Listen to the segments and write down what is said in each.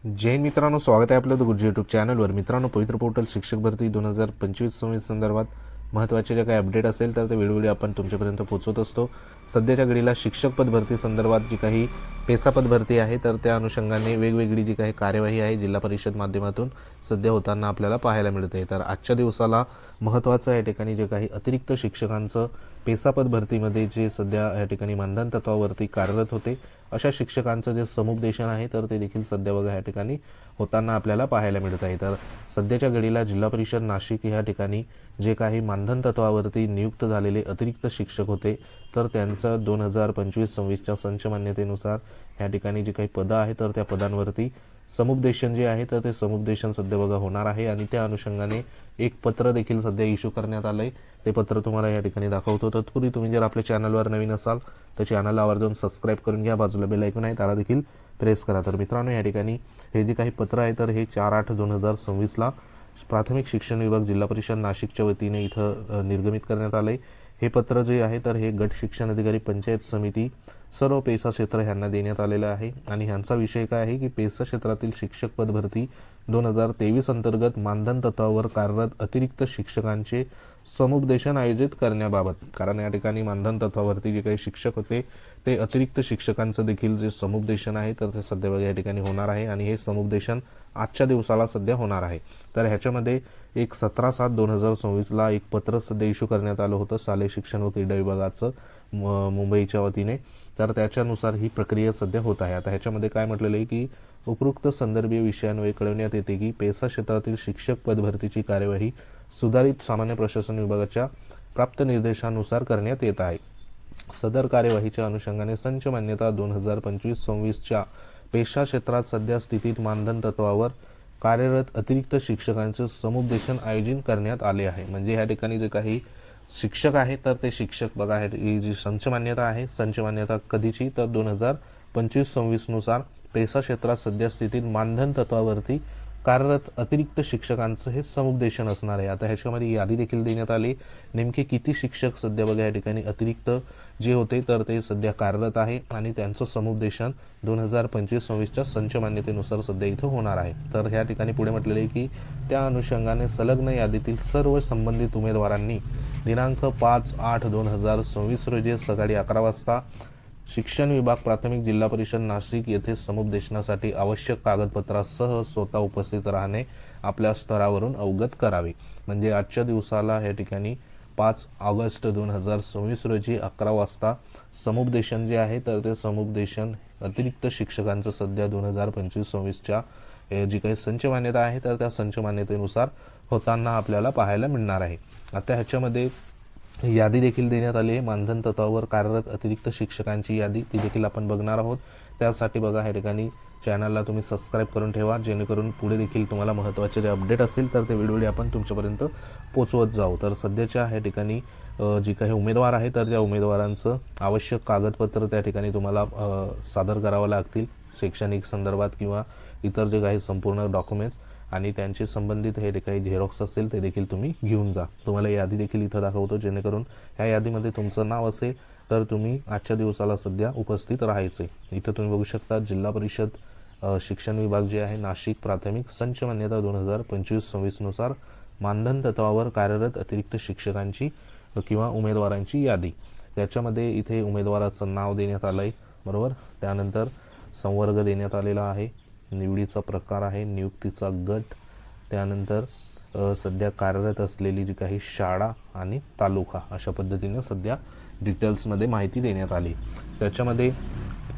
जय हिंद मित्रांनो, स्वागत आहे आपलं गुरुजी यूट्यूब चॅनलवर। मित्रांनो, पवित्र पोर्टल शिक्षक भरती 2025-26 संदर्भात महत्त्वाचे जे काही अपडेट असेल तर ते वेळोवेळी आपण तुमच्यापर्यंत पोहोचवत असतो। सध्याच्या घडीला शिक्षक पद भरती संदर्भात जी काही पेसा पद भरती आहे तर त्या अनुषंगाने वेगवेगळी जी काही कार्यवाही आहे जिल्हा परिषद माध्यमातून सध्या होताना आपल्याला पाहायला मिळते। तर आजच्या दिवसाला महत्त्वाचं या ठिकाणी जे काही अतिरिक्त शिक्षकांचं पेसा पद भरतीमध्ये जे सध्या या ठिकाणी मानधन तत्वावरती कार्यरत होते अशा शिक्षकांचं जे समुपदेशन आहे तर ते देखील सध्या बघा या ठिकाणी होताना आपल्याला पाहायला मिळत आहे। तर सध्याच्या घडीला जिल्हा परिषद नाशिक या ठिकाणी जे काही मानधन तत्वावरती नियुक्त झालेले अतिरिक्त शिक्षक होते तर त्यांचं 2025-26च्या संच मान्यतेनुसार या ठिकाणी जी काही पदं आहे तर त्या पदांवरती समुपदेशन जे आहे तर ते समुपदेशन सध्या बघा होणार आहे आणि त्या अनुषंगाने एक पत्र देखील सध्या इश्यू करण्यात आलं आहे। ते पत्र तुम्हाला या ठिकाणी दाखवतो। तत्पूर्वी तुम्ही जर आपल्या चॅनलवर नवीन असाल तर चॅनलला आवर्जून सबस्क्राईब करून घ्या, बाजूला बेल आयकॉन आहे त्याला देखील प्रेस करा। तर मित्रांनो, या ठिकाणी हे जे काही पत्र आहे तर हे 4/8/2026ला प्राथमिक शिक्षण विभाग जिल्हा परिषद नाशिकच्या वतीने इथं निर्गमित करण्यात आलं आहे। हे पत्र जे आहे तर हे गट शिक्षण अधिकारी, पंचायत समिती, सर्व पेसा क्षेत्र ह्यांना देण्यात आलेलं आहे आणि ह्यांचा विषय काय आहे की पेसा क्षेत्रातील शिक्षक पद भरती 2023 अंतर्गत मानधन तत्वावर कार्यरत अतिरिक्त शिक्षकांचे समुपदेशन आयोजित करण्याबाबत। कारण या ठिकाणी मानधन तत्वावरती जे काही शिक्षक होते ते अतिरिक्त शिक्षकांचं देखील जे समुपदेशन आहे तर ते सध्या बघा या ठिकाणी होणार आहे आणि हे समुपदेशन आजच्या दिवसाला सध्या होणार आहे। तर ह्याच्यामध्ये एक 17/7/2026ला एक पत्र सध्या इश्यू करण्यात आलं होतं शालेय शिक्षण व क्रीडा विभागाचं मुंबईच्या वतीने। तर त्याच्यानुसार ही प्रक्रिया सध्या होत आहे। आता ह्याच्यामध्ये काय म्हटलेलं आहे की उपरोक्त संदर्भीय विषयांवर कळवण्यात येते की पेसा क्षेत्रातील शिक्षक पद भरतीची कार्यवाही सुधारित सामान्य प्रशासन विभागाच्या प्राप्त निर्देशानुसार करण्यात येत आहे। सदर कार्यवाहीच्या अनुषंगाने संच मान्यता 2025-26च्या पेशा क्षेत्रात सध्या स्थितीत मानधन तत्वावर कार्यरत अतिरिक्त शिक्षकांचे समुपदेशन आयोजित करण्यात आले आहे। म्हणजे या ठिकाणी जे काही शिक्षक आहे तर ते शिक्षक बघा ही जी संच मान्यता आहे, संच मान्यता कधीची तर 2025-26 नुसार पेसा क्षेत्रात सध्या स्थितीत मानधन तत्वावरती कार्यरत अतिरिक्त शिक्षकांचं हे समुपदेशन असणार आहे। आता ह्याच्यामध्ये यादी देखील देण्यात आली नेमके किती शिक्षक सध्या बघा या ठिकाणी अतिरिक्त जे होते तर ते सध्या कार्यरत आहे आणि त्यांचं समुपदेशन 2025-26च्या संच मान्यतेनुसार सध्या इथं होणार आहे। तर ह्या ठिकाणी पुढे म्हटलेले आहे की त्या अनुषंगाने संलग्न यादीतील सर्व संबंधित उमेदवारांनी दिनांक 5/8/2026 रोजी सकाळी 11 वाजता शिक्षण विभाग प्राथमिक जिल्हा परिषद नाशिक येथे समुपदेशनासाठी आवश्यक कागदपत्रासह स्वतः उपस्थित राहणे आपल्या स्तरावरून अवगत करावे। म्हणजे आजच्या दिवसाला या ठिकाणी 5 ऑगस्ट 2026 रोजी 11 वाजता समुपदेशन जे आहे तर ते समुपदेशन अतिरिक्त शिक्षकांचं सध्या 2025-26च्या जी काही संच मान्यता आहे तर त्या संच मान्यतेनुसार होताना आपल्याला पाहायला मिळणार आहे। आता ह्याच्यामध्ये यादी देखील देण्यात आली आहे मानधन तत्वावर कार्यरत अतिरिक्त शिक्षकांची यादी, ती देखील आपण बघणार आहोत। त्यासाठी बघा ह्या ठिकाणी चॅनलला तुम्ही सबस्क्राईब करून ठेवा जेणेकरून पुढे देखील तुम्हाला महत्त्वाचे जे अपडेट असेल तर ते वेळोवेळी आपण तुमच्यापर्यंत पोचवत जाऊ। तर सध्याच्या ह्या ठिकाणी जी काही उमेदवार आहे तर त्या उमेदवारांचं आवश्यक कागदपत्र त्या ठिकाणी तुम्हाला सादर करावं लागतील शैक्षणिक संदर्भात किंवा इतर जे काही संपूर्ण डॉक्युमेंट्स आणि त्यांचे संबंधित हे काही झेरॉक्स असेल ते देखील तुम्ही घेऊन जा। तुम्हाला यादी देखील इथं दाखवतो जेणेकरून ह्या यादीमध्ये तुमचं नाव असेल तर तुम्ही आजच्या दिवसाला सध्या उपस्थित राहायचे। इथं तुम्ही बघू शकता जिल्हा परिषद शिक्षण विभाग जे आहे नाशिक प्राथमिक संच मान्यता 2025-26 नुसार मानधन तत्वावर कार्यरत अतिरिक्त शिक्षकांची किंवा उमेदवारांची यादी। त्याच्यामध्ये इथे उमेदवाराचं नाव देण्यात आलं आहे बरोबर, त्यानंतर संवर्ग देण्यात आलेला आहे, निवडीचा प्रकार आहे, नियुक्तीचा गट, त्यानंतर सध्या कार्यरत असलेली जी काही शाळा आणि तालुका, अशा पद्धतीने सध्या डिटेल्समध्ये माहिती देण्यात आली। त्याच्यामध्ये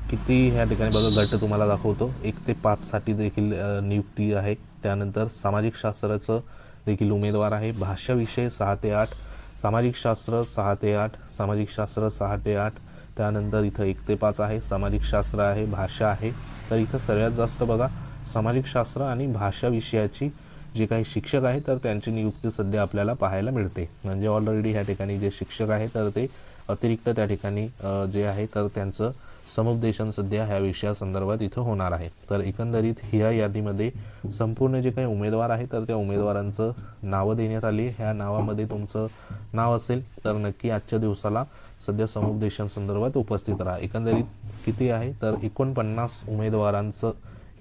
किती ह्या ठिकाणी बघा गट तुम्हाला दाखवतो 1 ते 5 साठी देखील नियुक्ती आहे। त्यानंतर सामाजिक शास्त्राचं देखील उमेदवार आहे, भाषा विषय 6 ते 8, सामाजिक शास्त्र 6 ते 8, सामाजिक शास्त्र 6 ते 8, त्यानंतर इथं 1 ते 5 आहे, सामाजिक शास्त्र आहे, भाषा आहे। तर इथं सर्वात जास्त बघा सामाजिक शास्त्र आणि भाषा विषयाची जे काही शिक्षक आहे तर त्यांची नियुक्ती सध्या आपल्याला पाहायला मिळते। म्हणजे ऑलरेडी ह्या ठिकाणी जे शिक्षक आहे तर ते अतिरिक्त त्या ठिकाणी जे आहे तर त्यांचं समुपदेशन सध्या ह्या विषयासंदर्भात इथं होणार आहे। तर एकंदरीत ह्या यादीमध्ये संपूर्ण जे काही उमेदवार आहे तर त्या उमेदवारांचं नावं देण्यात आली। ह्या नावामध्ये तुमचं नाव असेल तर नक्की आजच्या दिवसाला सध्या समुपदेशन संदर्भात उपस्थित राहा। एकंदरीत किती आहे तर 49 उमेदवारांचं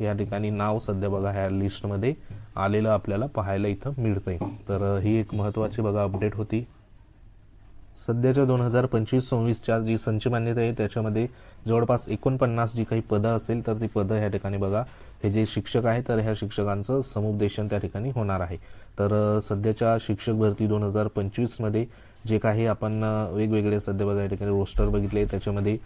या ठिकाणी नाव सध्या बघा ह्या लिस्टमध्ये आलेलं आपल्याला पाहायला इथं मिळतंय। तर ही एक महत्त्वाची बघा अपडेट होती। सध्याच्या 2025-26च्या जी संच मान्यता आहे त्याच्यामध्ये जवळपास 49 जी काही पदं असेल तर ती पदं ह्या ठिकाणी बघा हे जे शिक्षक आहे तर ह्या शिक्षकांचं समुपदेशन त्या ठिकाणी होणार आहे। तर सध्याच्या शिक्षक भरती 2025 मध्ये जे काही आपण वेगवेगळे सध्या बघा या ठिकाणी रोस्टर बघितले त्याच्यामध्ये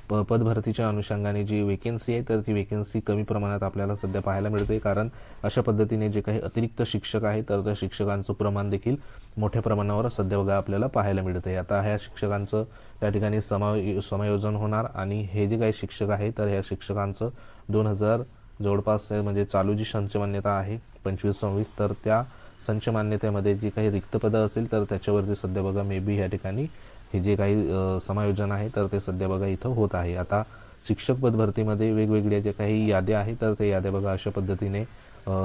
पद भरतीच्या अनुषंगाने जी वेकेन्सी आहे तर ती वेकेन्सी कमी प्रमाणात आपल्याला सध्या पाहायला मिळते, कारण अशा पद्धतीने जे काही अतिरिक्त शिक्षक आहे तर त्या शिक्षकांचं प्रमाण देखील मोठ्या प्रमाणावर सध्या बघा आपल्याला पाहायला मिळते। आता ह्या शिक्षकांचं त्या ठिकाणी समायोजन होणार आणि हे जे काही शिक्षक आहे तर ह्या शिक्षकांचं 2000 जवळपास म्हणजे चालू जी संच मान्यता आहे 25-26 तर त्या संच मान्यतेमध्ये जी काही रिक्त पदं असेल तर त्याच्यावरती सध्या बघा मे बी या ठिकाणी हे जे काही समायोजन आहे तर ते सध्या बघा इथं होत आहे। आता शिक्षक पद भरतीमध्ये वेगवेगळ्या जे काही याद्या आहेत तर ते याद्या बघा अशा पद्धतीने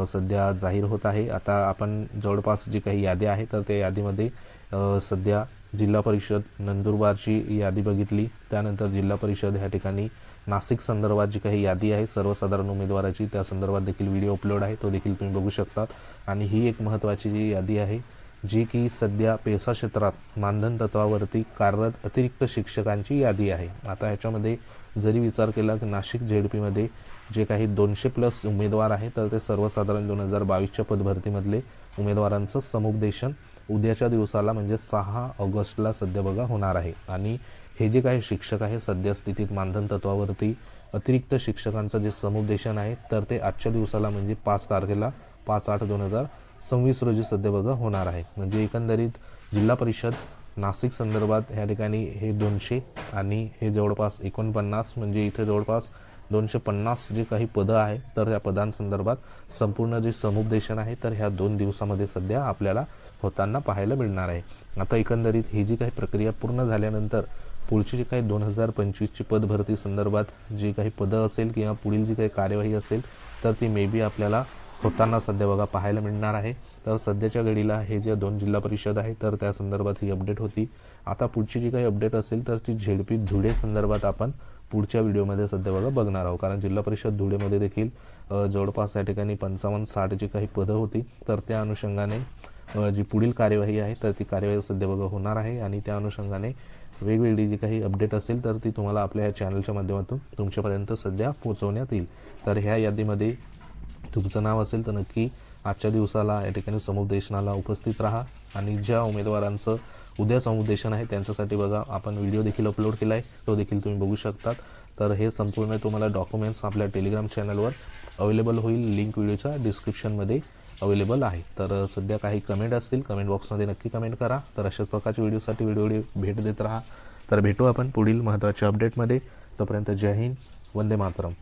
सध्या जाहीर होत आहे। आता आपण जवळपास जी काही याद्या आहे तर त्या यादीमध्ये सध्या जिल्हा परिषद नंदुरबारची यादी बघितली, त्यानंतर जिल्हा परिषद ह्या ठिकाणी नाशिक संदर्भात जी काही यादी आहे सर्वसाधारण उमेदवाराची त्या संदर्भात देखील व्हिडिओ अपलोड आहे, तो देखील तुम्ही बघू शकता। आणि ही एक महत्त्वाची जी यादी आहे जी की सध्या पेसा क्षेत्रात मानधन तत्वावरती कार्यरत अतिरिक्त शिक्षकांची यादी आहे। आता ह्याच्यामध्ये जरी विचार केला की नाशिक झेडपीमध्ये जे काही 200+ उमेदवार आहे तर ते सर्वसाधारण 2022च्या पदभरतीमधले उमेदवारांचं समुपदेशन उद्याच्या दिवसाला म्हणजे 6 ऑगस्टला सध्या बघा होणार आहे। आणि हे जे काही शिक्षक आहे सध्या स्थितीत मानधन तत्वावरती अतिरिक्त शिक्षकांचं जे समुपदेशन आहे तर ते आजच्या दिवसाला म्हणजे 5 तारखेला 5/8/2026 रोजी सध्या बघा होणार आहे। म्हणजे एकंदरीत जिल्हा परिषद नाशिक संदर्भात ह्या ठिकाणी हे 200 आणि हे जवळपास 49 म्हणजे इथे जवळपास 250 जे काही पदं आहे तर त्या पदांसंदर्भात संपूर्ण जे समुपदेशन आहे तर ह्या 2 दिवसामध्ये सध्या आपल्याला होताना पाहायला मिळणार आहे। आता एकंदरीत ही जी काही प्रक्रिया पूर्ण झाल्यानंतर पुढची जी काही 2025ची पद भरती संदर्भात जी काही पदं असेल किंवा पुढील जी काही कार्यवाही असेल तर ती मे बी आपल्याला होताना सध्या बघा पाहायला मिळणार आहे। तर सध्याच्या घडीला हे जे 2 जिल्हा परिषद आहे तर त्या संदर्भात ही अपडेट होती। आता पुढची जी काही अपडेट असेल तर ती झेडपी धुळे संदर्भात आपण पुढच्या व्हिडिओमध्ये सध्या बघा बघणार आहोत, कारण जिल्हा परिषद धुळेमध्ये देखील जवळपास या ठिकाणी 55-60 जी काही पदं होती तर त्या अनुषंगाने जी पुढील कार्यवाही आहे तर ती कार्यवाही सध्या बघा होणार आहे। आणि त्या अनुषंगाने वेगवेगळी जी काही अपडेट असेल तर ती तुम्हाला आपल्या या चॅनलच्या माध्यमातून तुमच्यापर्यंत सध्या पोहोचवण्यात येईल। तर ह्या यादीमध्ये तुमचं नाव असेल तर नक्की आजच्या दिवसाला या ठिकाणी समुपदेशनाला उपस्थित राहा। आणि ज्या उमेदवारांचं उद्या समुपदेशन आहे त्यांच्यासाठी बघा आपण व्हिडिओ देखील अपलोड केला आहे, तो देखील तुम्ही बघू शकतात। तर हे संपूर्ण तुम्हाला डॉक्युमेंट्स आपल्या टेलिग्राम चॅनलवर अवेलेबल होईल, लिंक व्हिडिओच्या डिस्क्रिप्शनमध्ये अवेलेबल आहे। तर सध्या काही कमेंट असतील कमेंट बॉक्समध्ये नक्की कमेंट करा। तर अशाच प्रकारच्या व्हिडिओसाठी व्हिडिओ भेट देत राहा। तर भेटू आपण पुढील महत्त्वाच्या अपडेटमध्ये, तोपर्यंत जय हिंद, वंदे मातरम।